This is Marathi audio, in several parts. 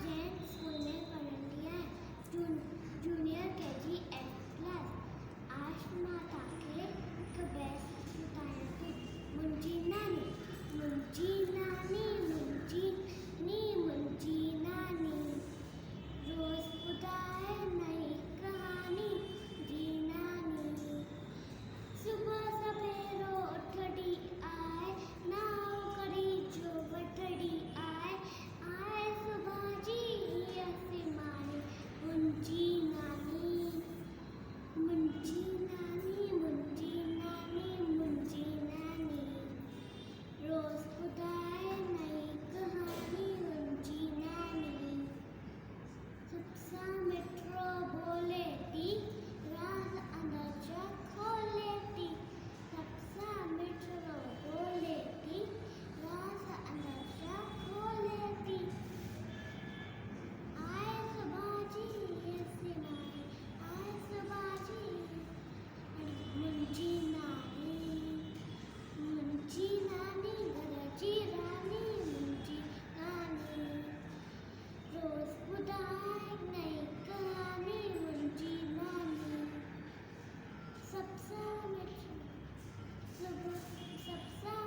जैन स्कूल में पढ़ती है जूनियर केजी एफ क्लास। आज माता के कबैस सुताया थी मुंजी नानी मुंजी नानी मुंजी नी मुंजी नानी रोज बताए नई कहानी जी नानी। सुबह सवेरो उठड़ी आए नाव करी जो बटड़ी आए आए सुबह जी ऐसे मारे मुंजी नानी मुंजी नानी मुंजी नानी मुंजी नानी रोज खुदाए नई कहानी मुंजी नानी। सबसा मेट्रो बोले ती रात अंदर खोले ती सबसा मेट्रो बोले ती रात अंदर खोले ती आए सुबाजी ऐसे मारे आए सुबाजी मुंजी नानी घरची रानी मुंजी नानी रोज खुदाए नई कहानी मुंजी नानी। सबसा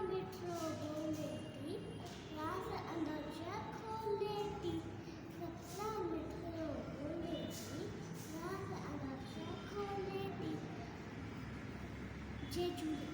मेट्रो बोले ती राज अंदर खोले ती सबसा मेट्रो बोले ती राज अंदर खोले ती। जय झूले।